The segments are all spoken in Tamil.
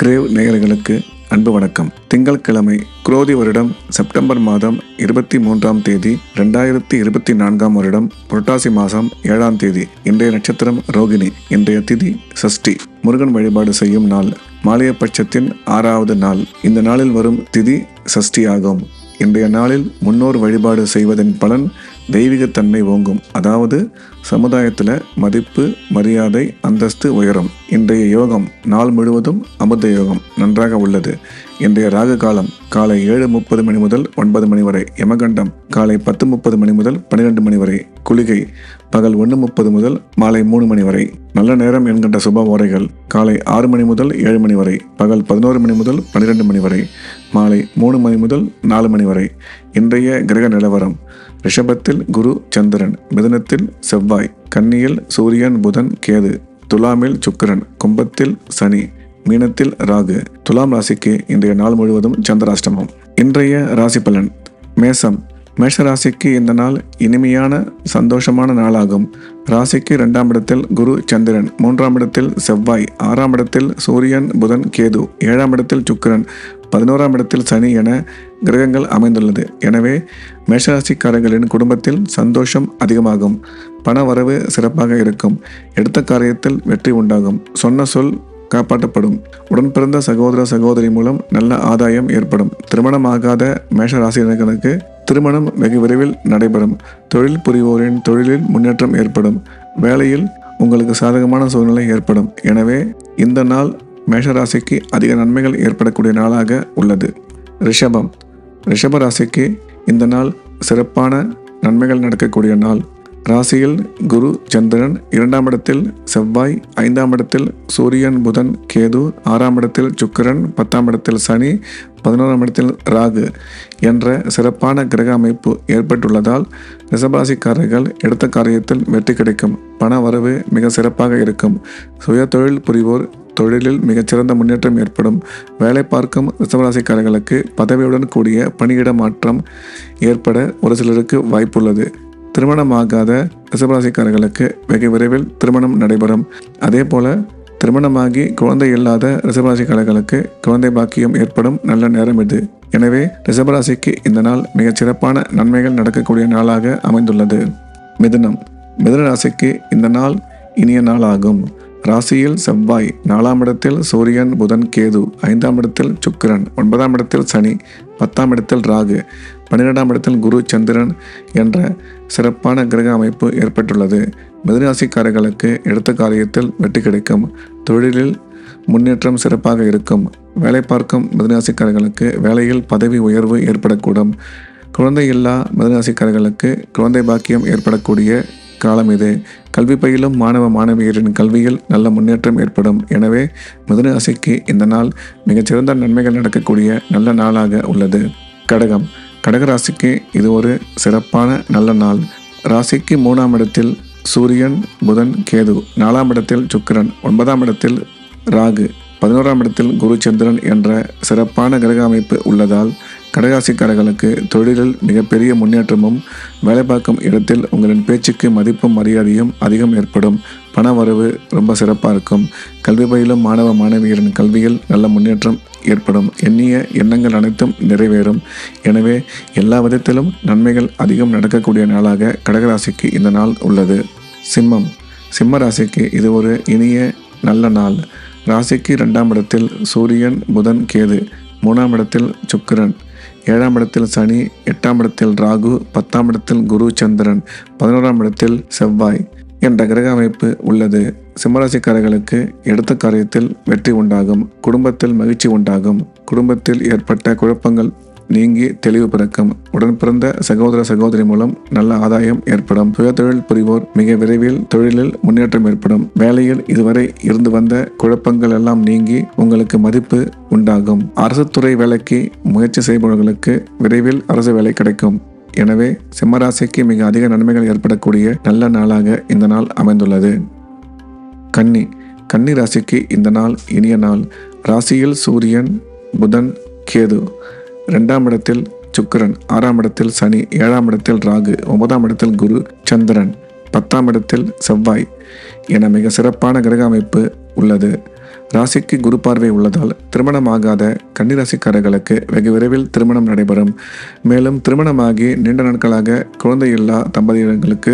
கிரேவ் நேயர்களுக்கு அன்பு வணக்கம். திங்கட்கிழமை குரோதி வருடம் செப்டம்பர் மாதம் 23ஆம் தேதி 2024 வருடம் புரட்டாசி மாதம் 7ஆம் தேதி. இன்றைய நட்சத்திரம் ரோகிணி. இன்றைய திதி சஷ்டி. முருகன் வழிபாடு செய்யும் நாள். மாலைய பட்சத்தின் 6வது நாள். இந்த நாளில் வரும் திதி சஷ்டி ஆகும். இன்றைய நாளில் முன்னோர் வழிபாடு செய்வதன் பலன் தெய்வீகத்தன்மை ஓங்கும். அதாவது சமுதாயத்தில் மதிப்பு, மரியாதை, அந்தஸ்து உயரும். இன்றைய யோகம் நாள் முழுவதும் அமிர்த யோகம் நன்றாக உள்ளது. இன்றைய ராகு காலம் காலை 7:30 மணி முதல் 9 மணி வரை. யமகண்டம் காலை 10:30 மணி முதல் 12 மணி வரை. குளிகை பகல் 1:30 முதல் மாலை 3 மணி வரை. நல்ல நேரம் என்கின்ற சுப ஓரைகள் காலை 6 மணி முதல் 7 மணி வரை. பகல் 11 மணி முதல் 12 மணி வரை. மாலை 3 மணி முதல் 4 மணி வரை. இன்றைய கிரக நிலவரம்: ரிஷபத்தில் குரு சந்திரன், மிதுனத்தில் செவ்வாய், கன்னியில் சூரியன் புதன் கேது, துலாமில் சுக்கிரன், கும்பத்தில் சனி, மீனத்தில் ராகு. துலாம் ராசிக்கு இன்றைய நாள் முழுவதும் சந்திராஷ்டமம். இன்றைய ராசி பலன்: மேஷம். மேஷ ராசிக்கு இந்த நாள் இனிமையான சந்தோஷமான நாளாகும். ராசிக்கு 2ஆம் இடத்தில் குரு சந்திரன், 3ஆம் இடத்தில் செவ்வாய், 6ஆம் இடத்தில் சூரியன் புதன் கேது, 7ஆம் இடத்தில் சுக்கிரன், 11ஆம் இடத்தில் சனி என கிரகங்கள் அமைந்துள்ளது. எனவே மேஷராசிக்காரர்களின் குடும்பத்தில் சந்தோஷம் அதிகமாகும். பண வரவு சிறப்பாக இருக்கும். எடுத்த காரியத்தில் வெற்றி உண்டாகும். சொன்ன சொல் காப்பாற்றப்படும். உடன் பிறந்த சகோதர சகோதரி மூலம் நல்ல ஆதாயம் ஏற்படும். திருமணமாகாத மேஷராசினர்களுக்கு திருமணம் வெகு விரைவில் நடைபெறும். தொழில் புரிவோரின் தொழிலில் முன்னேற்றம் ஏற்படும். வேலையில் உங்களுக்கு சாதகமான சூழ்நிலை ஏற்படும். எனவே இந்த நாள் மேஷராசிக்கு அதிக நன்மைகள் ஏற்படக்கூடிய நாளாக உள்ளது. ரிஷபம். ரிஷப ராசிக்கு இந்த நாள் சிறப்பான நன்மைகள் நடக்கக்கூடிய நாள். ராசியில் குரு சந்திரன், 2ஆம் இடத்தில் செவ்வாய், 5ஆம் இடத்தில் சூரியன் புதன் கேது, 6ஆம் இடத்தில் சுக்கிரன், 10ஆம் இடத்தில் சனி, 11ஆம் இடத்தில் ராகு என்ற சிறப்பான கிரக அமைப்பு ஏற்பட்டுள்ளதால் ரிஷபராசிக்காரர்கள் எடுத்த காரியத்தில் வெற்றி கிடைக்கும். பண வரவு மிக சிறப்பாக இருக்கும். சுய தொழில் புரிவோர் தொழிலில் மிகச்சிறந்த முன்னேற்றம் ஏற்படும். வேலை பார்க்கும் ரிஷபராசிக்காரர்களுக்கு பதவியுடன் கூடிய பணியிட மாற்றம் ஏற்பட ஒரு சிலருக்கு வாய்ப்புள்ளது. திருமணமாகாத ரிஷபராசிக்காரர்களுக்கு வெகு விரைவில் திருமணம் நடைபெறும். அதே போல திருமணமாகி குழந்தை இல்லாத ரிஷபராசிக்காரர்களுக்கு குழந்தை பாக்கியம் ஏற்படும் நல்ல நேரம் இது. எனவே ரிஷபராசிக்கு இந்த நாள் மிகச் சிறப்பான நன்மைகள் நடக்கக்கூடிய நாளாக அமைந்துள்ளது. மிதுனம். மிதுன ராசிக்கு இந்த நாள் இனிய நாள் ஆகும். ராசியில் செவ்வாய், 4ஆம் இடத்தில் சூரியன் புதன் கேது, 5ஆம் இடத்தில் சுக்கிரன், 9ஆம் இடத்தில் சனி, 10ஆம் இடத்தில் ராகு, 12ஆம் இடத்தில் குரு சந்திரன் என்ற சிறப்பான கிரக அமைப்பு ஏற்பட்டுள்ளது. மிதுனராசிக்காரர்களுக்கு எடுத்த காரியத்தில் வெற்றி கிடைக்கும். தொழிலில் முன்னேற்றம் சிறப்பாக இருக்கும். வேலை பார்க்கும் மிதுனராசிக்காரர்களுக்கு வேலையில் பதவி உயர்வு ஏற்படக்கூடும். குழந்தை இல்லா மிதுனராசிக்காரர்களுக்கு குழந்தை பாக்கியம் ஏற்படக்கூடிய காலம் இது. கல்வி பயிலும் மாணவ மாணவியரின் கல்வியில் நல்ல முன்னேற்றம் ஏற்படும். எனவே மிதுன ராசிக்கு இந்த நாள் மிகச்சிறந்த நன்மைகள் நடக்கக்கூடிய நல்ல நாளாக உள்ளது. கடகம். கடகராசிக்கு இது ஒரு சிறப்பான நல்ல நாள். ராசிக்கு 3ஆம் இடத்தில் சூரியன் புதன் கேது, 4ஆம் இடத்தில் சுக்கிரன், 9ஆம் இடத்தில் ராகு, 11ஆம் இடத்தில் குரு சந்திரன் என்ற சிறப்பான கிரக அமைப்பு உள்ளதால் கடகராசிக்காரர்களுக்கு தொழிலில் மிகப்பெரிய முன்னேற்றமும், வேலை பார்க்கும் இடத்தில் உங்களின் பேச்சுக்கு மதிப்பும் மரியாதையும் அதிகம் ஏற்படும். பண வரவு ரொம்ப சிறப்பாக இருக்கும். கல்வி பயிலும் மாணவ மாணவியரின் கல்வியில் நல்ல முன்னேற்றம் ஏற்படும். எண்ணிய எண்ணங்கள் அனைத்தும் நிறைவேறும். எனவே எல்லா விதத்திலும் நன்மைகள் அதிகம் நடக்கக்கூடிய நாளாக கடகராசிக்கு இந்த நாள் உள்ளது. சிம்மம். சிம்ம ராசிக்கு இது ஒரு இனிய நல்ல நாள். ராசிக்கு 2ஆம் இடத்தில் சூரியன் புதன் கேது, 3ஆம் இடத்தில் சுக்கிரன், 7ஆம் இடத்தில் சனி, 8ஆம் இடத்தில் ராகு, 10ஆம் இடத்தில் குரு சந்திரன், 11ஆம் இடத்தில் செவ்வாய் என்ற கிரக அமைப்பு உள்ளது. சிம்மராசிக்காரர்களுக்கு எடுத்த காரியத்தில் வெற்றி உண்டாகும். குடும்பத்தில் மகிழ்ச்சி உண்டாகும். குடும்பத்தில் ஏற்பட்ட குழப்பங்கள் நீங்கி தெளிவு பிறக்கும். உடன் பிறந்த சகோதர சகோதரி மூலம் நல்ல ஆதாயம் ஏற்படும். சுய தொழில் புரிவோர் மிக விரைவில் தொழிலில் முன்னேற்றம் ஏற்படும். வேலையில் இதுவரை இருந்து வந்த குழப்பங்கள் எல்லாம் நீங்கி உங்களுக்கு மதிப்பு உண்டாகும். அரசு துறை வேலைக்கு முயற்சி செய்பவர்களுக்கு விரைவில் அரசு வேலை கிடைக்கும். எனவே சிம்மராசிக்கு மிக அதிக நன்மைகள் ஏற்படக்கூடிய நல்ல நாளாக இந்த நாள் அமைந்துள்ளது. கன்னி. கன்னி ராசிக்கு இந்த நாள் இனிய நாள். ராசியில் சூரியன் புதன் கேது, 2ஆம் இடத்தில் சுக்கிரன், 6ஆம் இடத்தில் சனி, 7ஆம் இடத்தில் ராகு, 9ஆம் இடத்தில் குரு சந்திரன், 10ஆம் இடத்தில் செவ்வாய் என மிக சிறப்பான கிரக அமைப்பு உள்ளது. ராசிக்கு குரு பார்வை உள்ளதால் திருமணமாகாத கன்னிராசிக்காரர்களுக்கு வெகு விரைவில் திருமணம் நடைபெறும். மேலும் திருமணமாகி நீண்ட நாட்களாக குழந்தை இல்லா தம்பதியினர்களுக்கு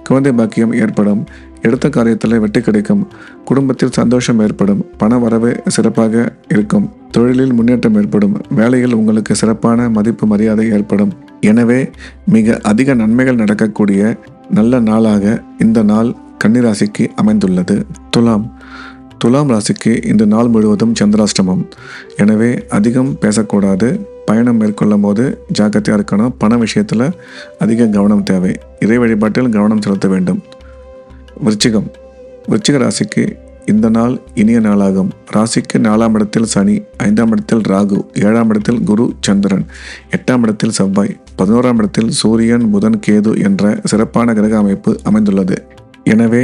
குழந்தை பாக்கியம் ஏற்படும். எடுத்த காரியத்தில் வெற்றி கிடைக்கும். குடும்பத்தில் சந்தோஷம் ஏற்படும். பண வரவு சிறப்பாக இருக்கும். தொழிலில் முன்னேற்றம் ஏற்படும். வேலையில் உங்களுக்கு சிறப்பான மதிப்பு மரியாதை ஏற்படும். எனவே மிக அதிக நன்மைகள் நடக்கக்கூடிய நல்ல நாளாக இந்த நாள் கன்னிராசிக்கு அமைந்துள்ளது. துலாம் ராசிக்கு இந்த நாள் முழுவதும் சந்திராஷ்டமம். எனவே அதிகம் பேசக்கூடாது. பயணம் மேற்கொள்ளும் போது ஜாக்கிரதையாக இருக்கணும். பண விஷயத்தில் அதிக கவனம் தேவை. இறை வழிபாட்டில் கவனம் செலுத்த வேண்டும். விருச்சிக ராசிக்கு இந்த நாள் இனிய நாளாகும். ராசிக்கு 4ஆம் இடத்தில் சனி, 5ஆம் இடத்தில் ராகு, 7ஆம் இடத்தில் குரு சந்திரன், 8ஆம் இடத்தில் செவ்வாய், 11ஆம் இடத்தில் சூரியன் புதன் கேது என்ற சிறப்பான கிரக அமைப்பு அமைந்துள்ளது. எனவே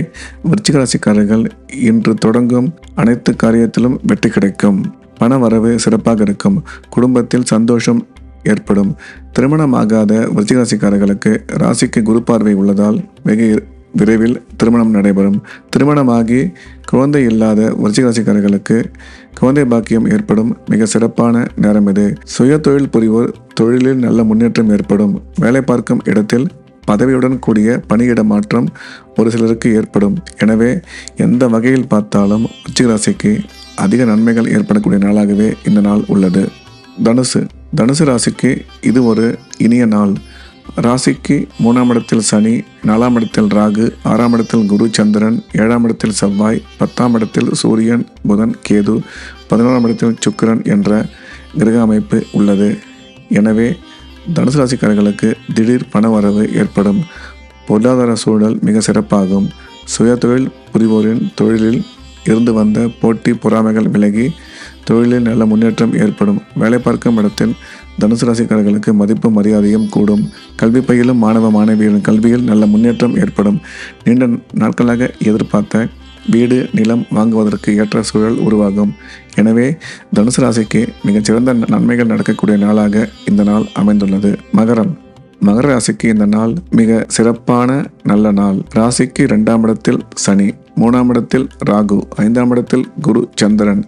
விருச்சிக ராசிக்காரர்கள் இன்று தொடங்கும் அனைத்து காரியத்திலும் வெற்றி கிடைக்கும். பண வரவு சிறப்பாக இருக்கும். குடும்பத்தில் சந்தோஷம் ஏற்படும். திருமணமாகாத விருச்சிக ராசிக்காரர்களுக்கு ராசிக்கு குரு பார்வை உள்ளதால் வெகு விரைவில் திருமணம் நடைபெறும். திருமணமாகி குழந்தை இல்லாத விருச்சிக ராசிக்காரர்களுக்கு குழந்தை பாக்கியம் ஏற்படும். மிக சிறப்பான நேரம் இது. சுய தொழில் புரிவோர் தொழிலில் நல்ல முன்னேற்றம் ஏற்படும். வேலை பார்க்கும் இடத்தில் பதவியுடன் கூடிய பணியிட மாற்றம் ஒரு சிலருக்கு ஏற்படும். எனவே எந்த வகையில் பார்த்தாலும் விருச்சிக ராசிக்கு அதிக நன்மைகள் ஏற்படக்கூடிய நாளாகவே இந்த நாள் உள்ளது. தனுசு ராசிக்கு இது ஒரு இனிய நாள். ராசிக்கு 3ஆம் இடத்தில் சனி, 4ஆம் இடத்தில் ராகு, 6ஆம் இடத்தில் குரு சந்திரன், 7ஆம் இடத்தில் செவ்வாய், 10ஆம் இடத்தில் சூரியன் புதன் கேது, 11ஆம் இடத்தில் சுக்கிரன் என்ற கிரக அமைப்பு உள்ளது. எனவே தனுசு ராசிக்காரர்களுக்கு திடீர் பண வரவு ஏற்படும். பொருளாதார சூழல் மிக சிறப்பாகும். சுய தொழில் புரிவோரின் தொழிலில் இருந்து வந்த போட்டி பொறாமைகள் விலகி தொழிலில் நல்ல முன்னேற்றம் ஏற்படும். வேலை பார்க்கும் இடத்தில் தனுசு ராசிக்காரர்களுக்கு மதிப்பு மரியாதையும் கூடும். கல்வி பயிலும் மாணவ மாணவியரின் கல்வியில் நல்ல முன்னேற்றம் ஏற்படும். நீண்ட நாட்களாக எதிர்பார்த்த வீடு நிலம் வாங்குவதற்கு ஏற்ற சூழல் உருவாகும். எனவே தனுசு ராசிக்கு மிகச்சிறந்த நன்மைகள் நடக்கக்கூடிய நாளாக இந்த நாள் அமைந்துள்ளது. மகர ராசிக்கு இந்த நாள் மிக சிறப்பான நல்ல நாள். ராசிக்கு 2ஆம் இடத்தில் சனி, 3ஆம் இடத்தில் ராகு, 5ஆம் இடத்தில் குரு சந்திரன்,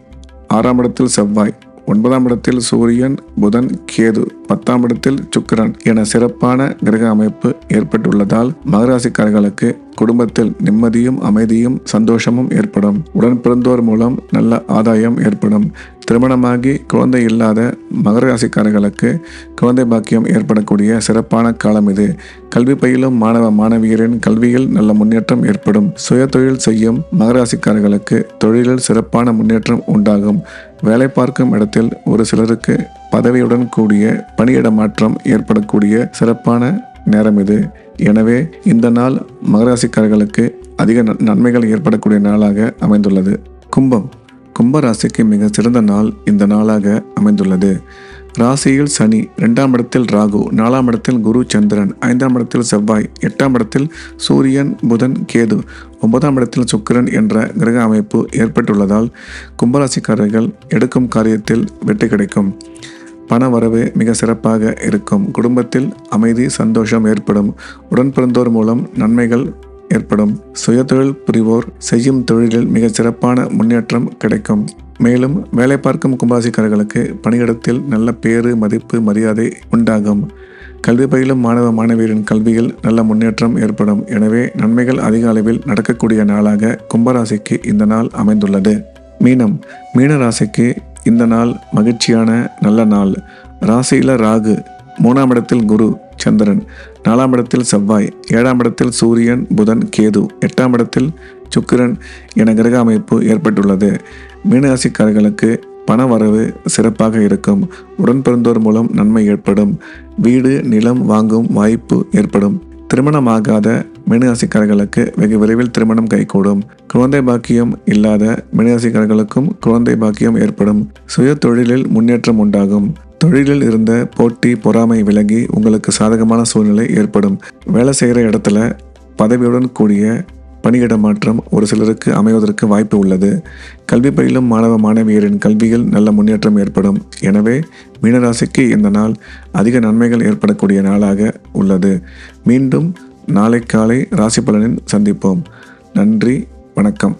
6ஆம் இடத்தில் செவ்வாய், 9ஆம் இடத்தில் சூரியன் புதன் கேது, 10ஆம் இடத்தில் சுக்கிரன் என சிறப்பான கிரக அமைப்பு ஏற்பட்டுள்ளதால் மகராசிக்காரர்களுக்கு குடும்பத்தில் நிம்மதியும் அமைதியும் சந்தோஷமும் ஏற்படும். உடன் பிறந்தோர் மூலம் நல்ல ஆதாயம் ஏற்படும். திருமணமாகி குழந்தை இல்லாத மகர ராசிக்காரர்களுக்கு குழந்தை பாக்கியம் ஏற்படக்கூடிய சிறப்பான காலம் இது. கல்வி பயிலும் மாணவ மாணவியரின் கல்வியில் நல்ல முன்னேற்றம் ஏற்படும். சுய தொழில் செய்யும் மகர ராசிக்காரர்களுக்கு தொழிலில் சிறப்பான முன்னேற்றம் உண்டாகும். வேலை பார்க்கும் இடத்தில் ஒரு சிலருக்கு பதவியுடன் கூடிய பணியிட மாற்றம் ஏற்படக்கூடிய சிறப்பான நேரம் இது. எனவே இந்த நாள் மகராசிக்காரர்களுக்கு அதிக நன்மைகள் ஏற்படக்கூடிய நாளாக அமைந்துள்ளது. கும்ப ராசிக்கு மிக சிறந்த நாள் இந்த நாளாக அமைந்துள்ளது. ராசியில் சனி, 2ஆம் இடத்தில் ராகு, 4ஆம் இடத்தில் குரு சந்திரன், 5ஆம் இடத்தில் செவ்வாய், 8ஆம் இடத்தில் சூரியன் புதன் கேது, 9ஆம் இடத்தில் சுக்கிரன் என்ற கிரக அமைப்பு ஏற்பட்டுள்ளதால் கும்பராசிக்காரர்கள் எடுக்கும் காரியத்தில் வெற்றி கிடைக்கும். பண வரவு மிக சிறப்பாக இருக்கும். குடும்பத்தில் அமைதி சந்தோஷம் ஏற்படும். உடன் பிறந்தோர் மூலம் நன்மைகள் ஏற்படும். சுயதொழில் புரிவோர் செய்யும் தொழிலில் மிக சிறப்பான முன்னேற்றம் கிடைக்கும். மேலும் வேலை பார்க்கும் கும்பராசிக்காரர்களுக்கு பணியிடத்தில் நல்ல பேறு மதிப்பு மரியாதை உண்டாகும். கல்வி பயிலும் மாணவ மாணவியரின் கல்வியில் நல்ல முன்னேற்றம் ஏற்படும். எனவே நன்மைகள் அதிக அளவில் நடக்கக்கூடிய நாளாக கும்பராசிக்கு இந்த நாள் அமைந்துள்ளது. மீன ராசிக்கு இந்த நாள் மகிழ்ச்சியான நல்ல நாள். ராசியில் ராகு, 3ஆம் இடத்தில் குரு சந்திரன், 4ஆம் இடத்தில் செவ்வாய், 7ஆம் இடத்தில் சூரியன் புதன் கேது, 8ஆம் இடத்தில் சுக்கிரன் என கிரக அமைப்பு ஏற்பட்டுள்ளது. மீனராசிக்காரர்களுக்கு பண வரவு சிறப்பாக இருக்கும். உடன் பிறந்தோர் மூலம் நன்மை ஏற்படும். வீடு நிலம் வாங்கும் வாய்ப்பு ஏற்படும். திருமணமாகாத மீனராசிக்காரர்களுக்கு வெகு விரைவில் திருமணம் கைகூடும். குழந்தை பாக்கியம் இல்லாத மீனராசிக்காரர்களுக்கும் குழந்தை பாக்கியம் ஏற்படும். சுய தொழிலில் முன்னேற்றம் உண்டாகும். தொழிலில் இருந்த போட்டி பொறாமை விலகி உங்களுக்கு சாதகமான சூழ்நிலை ஏற்படும். வேலை செய்கிற இடத்துல பதவியுடன் கூடிய பணியிட மாற்றம் ஒரு சிலருக்கு அமைவதற்கு வாய்ப்பு உள்ளது. கல்வி பயிலும் மாணவ மாணவியரின் கல்வியில் நல்ல முன்னேற்றம் ஏற்படும். எனவே மீனராசிக்கு இந்த நாள் அதிக நன்மைகள் ஏற்படக்கூடிய நாளாக உள்ளது. மீண்டும் நாளை காலை ராசி பலனில் சந்திப்போம். நன்றி, வணக்கம்.